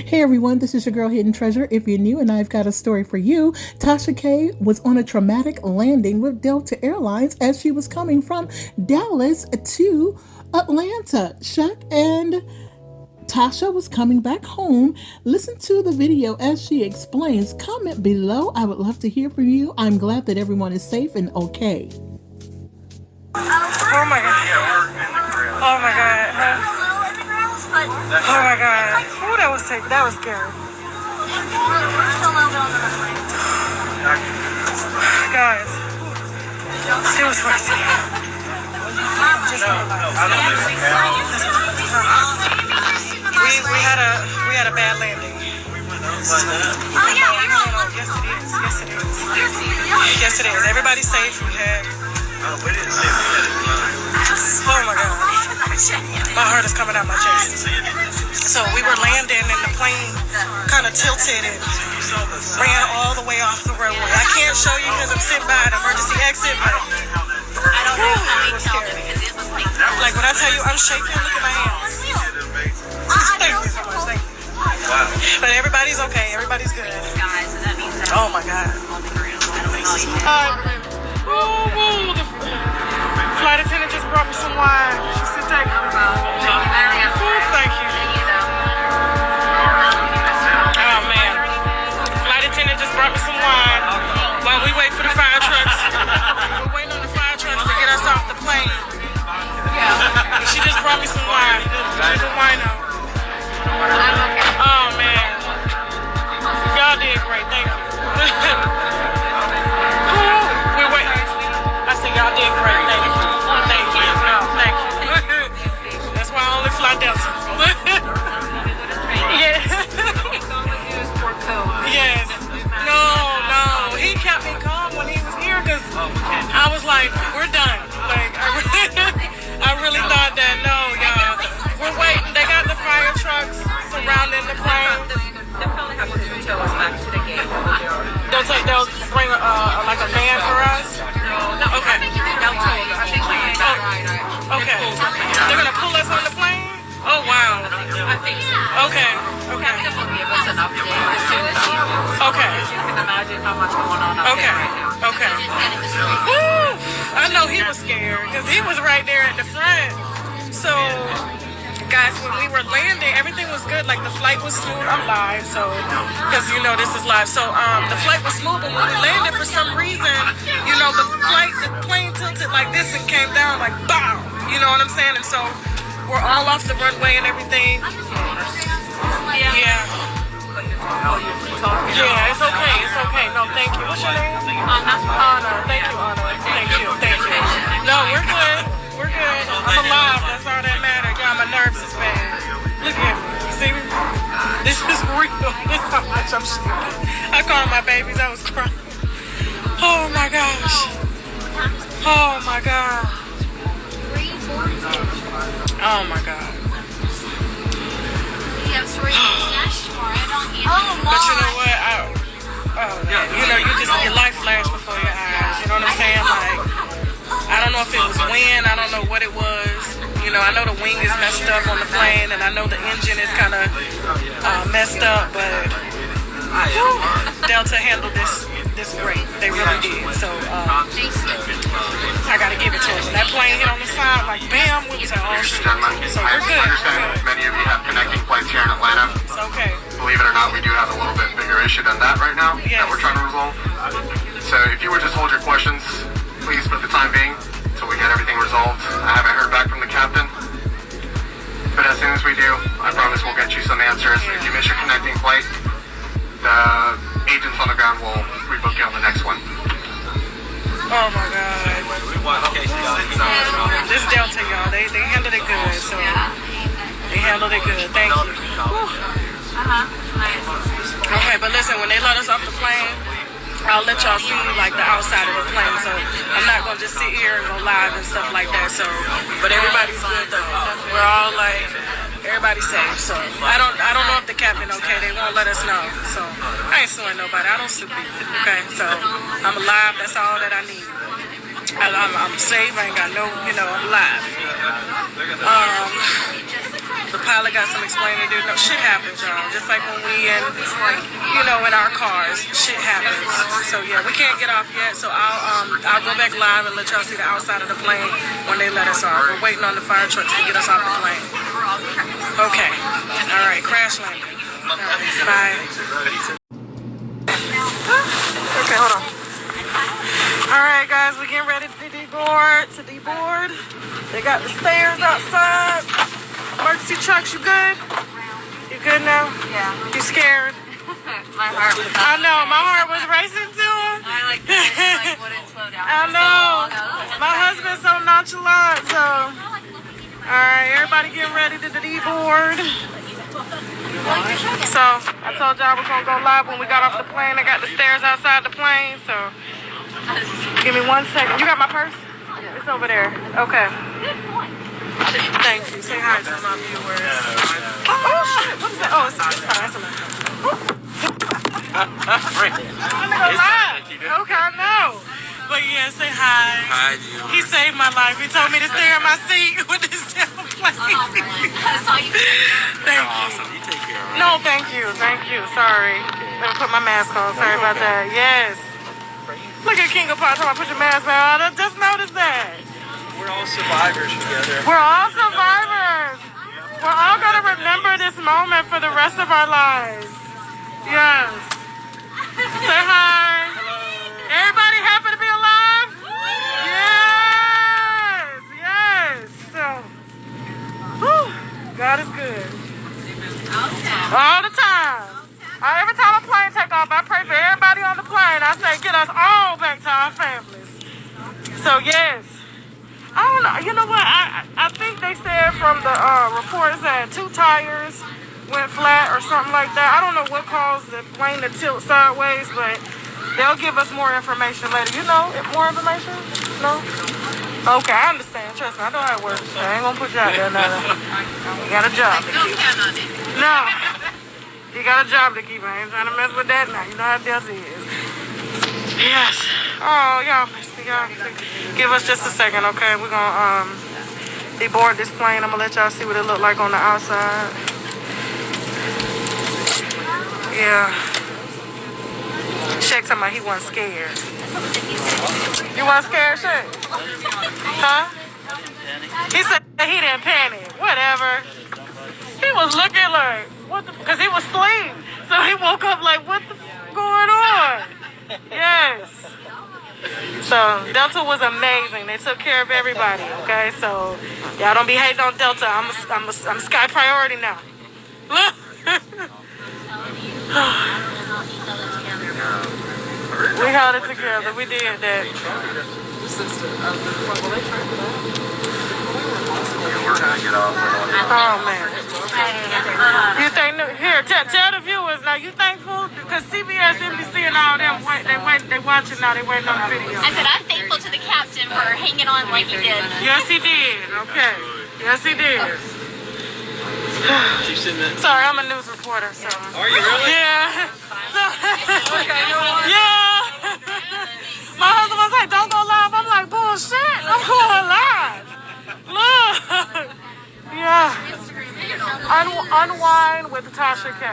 Hey everyone, this is your girl Hidden Treasure. If you're new, and I've got a story for you. Tasha K was on a traumatic landing with Delta Airlines as she was coming from Dallas to Atlanta. Shaq and Tasha was coming back home. Listen to the video as she explains. Comment below. I would love to hear from you. I'm glad that everyone is safe and okay. Oh my god. Oh my god. Oh my god. Oh, that was scary. Guys, it was crazy. We had a bad landing. Oh yeah, yes it is. Everybody's safe. We had. Oh my god. My heart is coming out my chest. So we were landing and the plane kind of tilted and ran all the way off the runway. I can't show you because I'm sitting by an emergency exit, but it was scary. Like when I tell you I'm shaking, look at my hands. Thank you so much, thank you. But everybody's okay, everybody's good. Oh my god. The flight attendant just brought me some wine. She said, thank you. Thank you. Oh, man. The flight attendant just brought me some wine while we wait for the fire trucks. We're waiting on the fire trucks to get us off the plane. She just brought me some wine. She's a wino. Oh, man. Y'all did great. Thank you. We're waiting. I said, y'all did great. Thank you. Thank you. No, thank you. That's why I only fly Delta. Yeah. Yes. No. He kept me calm when he was here because I was like, we're done. Like, I really thought that, no, y'all. We're waiting. They got the fire trucks surrounding the plane. They'll probably have to tow us back to the gate. They'll bring like a van for us? No. Okay. Okay. They're gonna pull us on the plane? Oh wow. I think so. Okay. They'll give us an update as soon as okay. You can imagine how much going on up there right now. Okay. Woo! I know he was scared because he was right there at the front. So guys, when we were landing, everything was good. Like the flight was smooth. I'm live, so because you know this is live. So the flight was smooth, but when we landed, for some reason, you know, the plane tilted like this and came down like bow. You know what I'm saying? And so we're all off the runway and everything. Yeah. Yeah, it's okay. It's okay. No, thank you. What's your name? Anna. Thank you, Anna. Thank you. No, we're good. I'm alive. That's all that matters. God, my nerves is bad. Look at me. You see me? This is real. This is how much I'm shaking. I called my babies. I was crying. Oh my gosh. Oh my god. Oh my god. But you know what? You know, your life flashed before your eyes. You know what I'm saying? Like, I don't know if it was wind. I don't know what it was. You know, I know the wing is messed up on the plane, and I know the engine is kind of messed up, but Delta handled this great. They really did. So I gotta give it to them. When that plane hit on the side, like bam, we was like, oh shit. So we're good. I understand many of you have connecting flights here in Atlanta. It's okay. Believe it or not, we do have a little bit bigger issue than that right now that we're trying to resolve. So if you would just hold your questions, please, for the time being, until we get everything resolved. I haven't heard back from the captain, but as soon as we do, I promise we'll get you some answers. If you miss your connecting flight, the agents on the ground will rebook you on the next one. Oh my god. This Delta, y'all, they handled it good, so they handled it good. Thank you. Okay, but listen, when they let us off the plane, I'll let y'all see like the outside of the plane, so I'm not gonna just sit here and go live and stuff like that. So, but everybody's good though. We're all like, everybody's safe. So I don't know if the captain okay. They won't let us know. So I ain't suing nobody. I don't sue people. Okay, so I'm alive. That's all that I need. I'm safe. I ain't got no, I'm alive. The pilot got some explaining to do. No, shit happens, y'all. Just like when we in, you know, in our cars, shit happens. So yeah, we can't get off yet. So I'll go back live and let y'all see the outside of the plane when they let us off. We're waiting on the fire trucks to get us off the plane. Okay. All right. Crash landing. All right. Bye. Okay, hold on. All right, guys, we're getting ready to deboard. They got the stairs outside. Emergency trucks, you good? You good now? Yeah. You scared? My heart was I know, my heart was racing too. I wouldn't slow down. I know. My husband's so nonchalant, so. All right, everybody getting ready to deboard. So, I told y'all I was gonna go live when we got off the plane. I got the stairs outside the plane, so. Give me 1 second. You got my purse? It's over there. Okay. Thank you. Say hi to my viewers. Oh shit! What is that? Oh, it's fine. It's I'm gonna lie. Okay, I know. But yeah, say hi. Hi, Jill. He saved my life. He told me to stay in my seat with this damn plane. Thank you. Awesome. You take care of it. No, thank you. Thank you. Sorry. Let me put my mask on. Sorry about that. Yes. Look at King of Pop talking about put your mask on. I just noticed that. We're all survivors together. We're all survivors. We're all going to remember this moment for the rest of our lives. Yes. Say hi. Hello. Everybody happy to be alive? Yes. Yes. So, whew, God is good. All the time. Every time a plane take off, I pray for everybody on the plane. I say, get us all back to our families. So, yes. I don't know. You know what? I think they said from the reports that 2 tires went flat or something like that. I don't know what caused the plane to tilt sideways, but they'll give us more information later. You know more information? No? Okay, I understand. Trust me, I know how it works. I ain't gonna put you out there now. You got a job to keep. No. You got a job to keep. I ain't trying to mess with that now. You know how Delta is. Yes. Oh, y'all. Give us just a second, okay? We're gonna deboard this plane. I'm gonna let y'all see what it look like on the outside. Yeah. Shaq talking about he wasn't scared. You wasn't scared, Shaq? Huh? He said he didn't panic. Whatever. He was looking like, what the, because he was asleep. So he woke up like, what the going on? Yes. So Delta was amazing. They took care of everybody, okay? So y'all don't be hating on Delta. I'm Sky Priority now. We held it together. We did that. Oh man. You think here? Tell the viewers now. You thankful because CBS, NBC, and all them they watching now. They waiting on the video. I said I'm thankful to the captain for hanging on like he did. Yes, he did. Okay. Yes, he did. Sorry, I'm a news reporter. So. Are you really? Yeah. Yeah. My husband was like, "Don't go live." I'm like, "Bullshit! I'm going live." Look. Yeah. Unwind with Tasha K.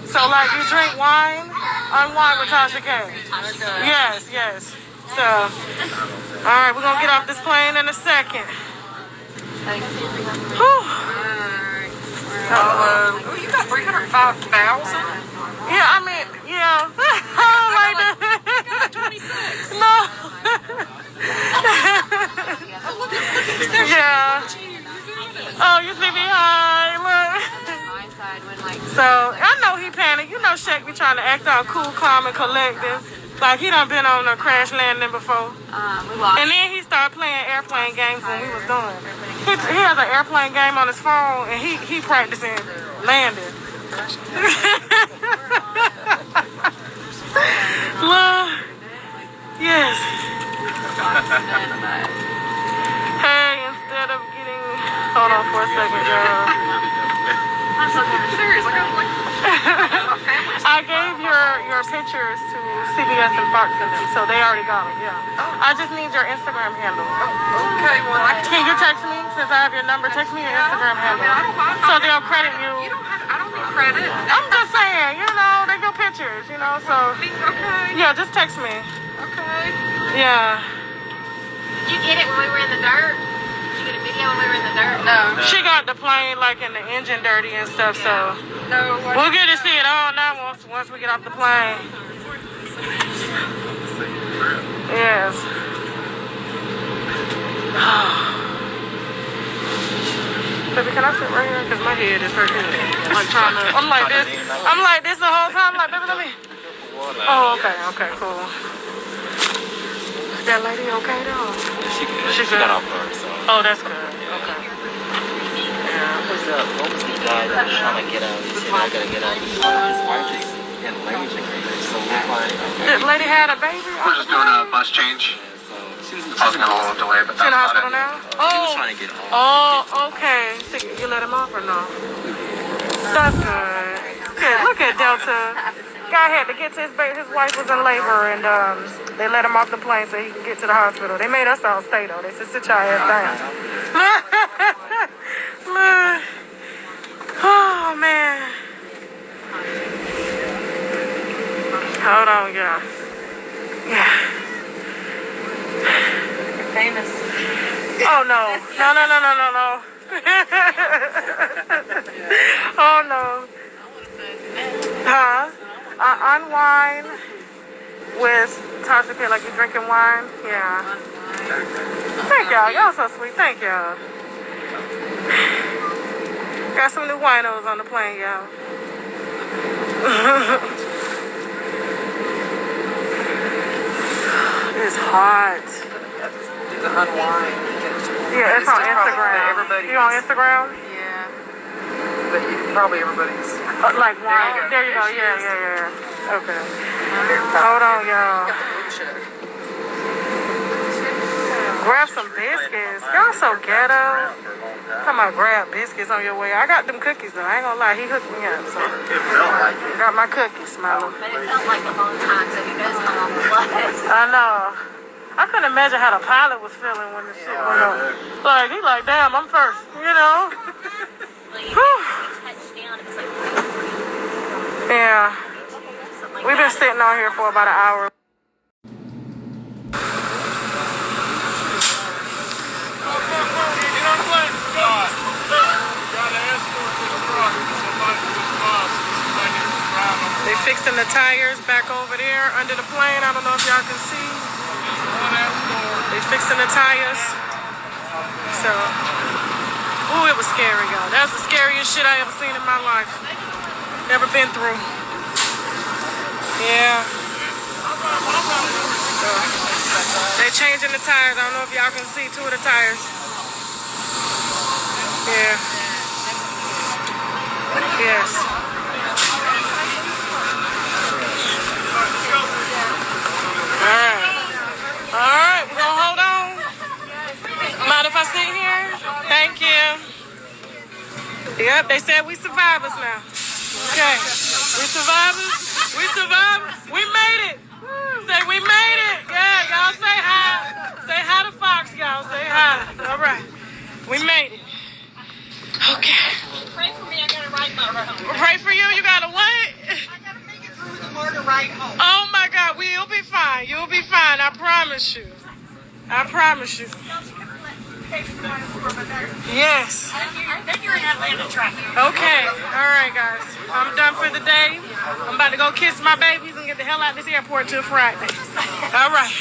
So like you drink wine, unwind with Tasha K. Yes, yes. So, all right, we're gonna get off this plane in a second. Whew. You got 305,000. Yeah, I mean, yeah. I don't like that. 26. No. Yeah. Oh, you see me high? Look. So, I know he panicked. You know Shaq be trying to act all cool, calm, and collected. Like he done been on a crash landing before. And then he started playing airplane games when we was done. He has an airplane game on his phone, and he practicing landing. Look. Yes. Hey, instead of getting... Hold on for a second, y'all. I'm so serious. I got like I gave your your pictures to CBS and Fox and them, so they already got them. Yeah. I just need your Instagram handle. Okay, well, Can you text me since I have your number? Text me your Instagram handle, so they'll credit you. I don't need credit. I'm just saying, you know, they go pictures, you know, so. Okay. Yeah, just text me. Okay. Yeah. Did you get it when we were in the dirt? Did you get a video when we were in the dirt? No. She got the plane like in the engine dirty and stuff, so. No. We'll get to see it all now once we get off the plane. Yes. Baby, can I sit right here? Because my head is hurting. I'm like this the whole time. I'm like, baby, let me. Oh, okay, cool. Is that lady okay though? She got off her, so. Oh, that's good. Okay. What was the guy that was trying to get out? He said, I gotta get out. His wife is in labor, so we're like, okay. This lady had a baby? We're just doing a bus change. Causing a little delay, but She in the that's hospital about now? it. He was trying to get home. Oh, okay. So you let him off or no? That's good. Look at Delta. Guy had to get to his baby. His wife was in labor, and they let him off the plane so he can get to the hospital. They made us all stay though. They said, sit your ass down. Look. Oh man. Hold on, y'all. Yeah. You're famous. Oh no. No. Oh no. Huh? Unwind with Tasha K, like you drinking wine? Yeah. Thank y'all. Y'all so sweet. Thank y'all. Got some new winos on the plane, y'all. It's hot. Do the unwind. Yeah, it's on Instagram. You on Instagram? Yeah. Probably everybody's. Like wine. There you go. Yeah. Okay. Hold on, y'all. Grab some biscuits. Y'all so ghetto. Come on, grab biscuits on your way. I got them cookies though. I ain't gonna lie. He hooked me up. So got my cookies, Smile. But it felt like a long time, so who knows how long it was. I know. I couldn't imagine how the pilot was feeling when the shit went up. Like, he like, damn, I'm first, you know? Yeah. We've been sitting on here for about an hour. They fixing the tires back over there under the plane. I don't know if y'all can see. They fixing the tires. So, ooh, it was scary, y'all. That was the scariest shit I ever seen in my life. Never been through. Yeah. So, they changing the tires. I don't know if y'all can see 2 of the tires. Yeah. Yes. Alright, we're gonna hold on. Mind if I sit here? Thank you. Yep, they said we survivors now. Okay. We survivors? We survivors? We made it. Say we made it. Yeah, y'all say hi. Say hi to Fox, y'all. Say hi. Alright. We made it. Okay. Pray for me, I gotta ride my road. Pray for you? You gotta what? I gotta make it through the murder ride home. Oh my God, you'll be fine. You'll be fine. I promise you. I promise you. Yes. Then you're in Atlanta traffic. Okay. All right, guys. I'm done for the day. I'm about to go kiss my babies and get the hell out of this airport till Friday. All right.